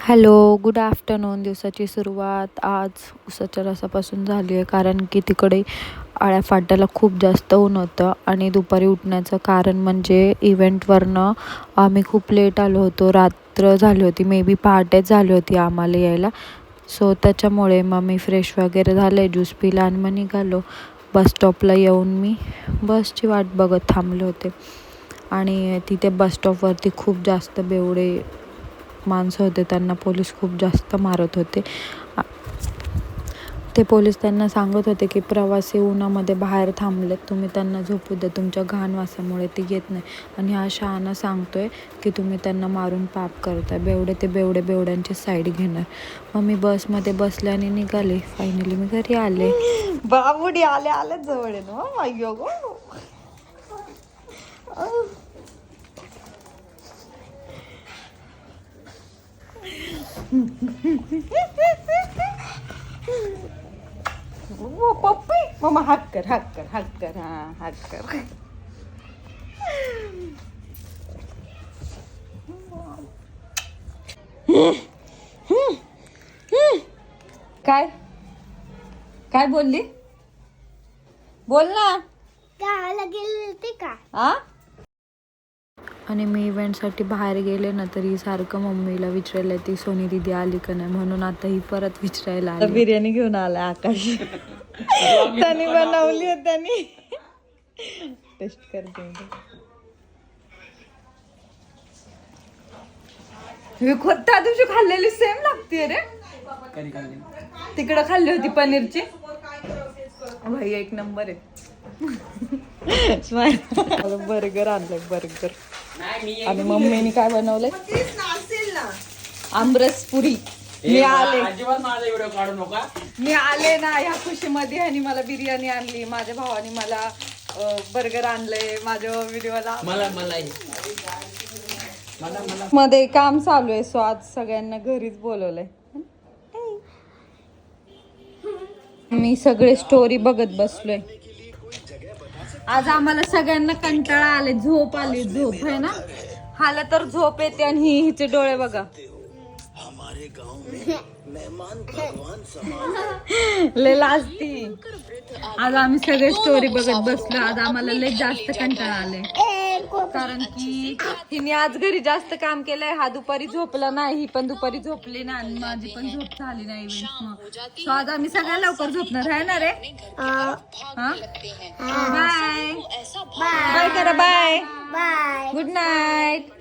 Hello, good afternoon. दिवसाची सुरुवात आज उसाच्या रसापासून झाली आहे, कारण की तिकडे आळ्या फाट्याला खूप जास्त ऊन होतं आणि दुपारी उठण्याचं कारण म्हणजे इव्हेंटवरनं आम्ही खूप लेट आलो होतो. रात्र झाली होती, मे बी पहाटेच झाली होती आम्हाला यायला. सो त्याच्यामुळे मग मी फ्रेश वगैरे झाले, ज्यूस पिला आणि मग निघालो. बस स्टॉपला येऊन मी बसची वाट बघत थांबले होते आणि तिथे बस स्टॉपवरती खूप जास्त बेवडे माणसं होते. त्यांना पोलीस खूप जास्त मारत होते. ते पोलीस त्यांना सांगत होते की प्रवासी उन्हामध्ये बाहेर थांबलेत, तुम्ही त्यांना झोपू द्या, तुमच्या घाण वासामुळे ते येत नाही. आणि हा शहाणा सांगतोय की तुम्ही त्यांना मारून पाप करताय. बेवडे ते बेवड्यांची साईड घेणार. मग मी बसमध्ये बसले आणि निघाले. फायनली मी घरी आले. बाबुडी आले आले जवळ ना गो. पप्पी मम्मा हाक कर हा हाक कर. काय काय बोलली? बोल ना. गावाला गेले होते का? आणि मी इव्हेंटसाठी बाहेर गेले ना, तरी सारखं मम्मीला विचारायला ती सोनी दीदी आली का नाही, म्हणून आता ही परत विचारायला आली. बिर्याणी घेऊन आला आकाश. त्यांनी बनवली आहे त्यांनी. टेस्ट करते. त्या दिवशी खाल्लेली सेम लागते रे. तिकडं खाल्ली होती पनीरची. भाई एक नंबर आहे. बर्गर आणलंय बर्गर. आणि मम्मीने काय बनवलंय? आमरस पुरी. मी आले ना ह्या खुशीमध्ये आणि मला बिर्याणी आणली. माझ्या भावाने मला बर्गर आणलंय. माझ्या व्हिडिओला मध्ये काम चालू आहे, सो आज सगळ्यांना घरीच बोलवलंय. मी सगळे स्टोरी बघत बसलोय. आज आम्हाला सगळ्यांना कंटाळा आले, झोप आली. झोप आहे ना, हाला तर झोप येते. आणि हिचे डोळे बघा. लय लाजती. आज आम्ही सगळे स्टोरी बघत बसलो. आज आम्हाला लय जास्त कंटाळा आले, कारण की हिने आज घरी जास्त काम केलंय. हा दुपारी झोपला नाही, ही पण दुपारी झोपली नाही आणि माझी पण झोप झाली नाही इव्हेंट. सो आज आम्ही सगळ्या लवकर झोपणार आहे ना रे. बाय बाय करा. Bye bye. Good night.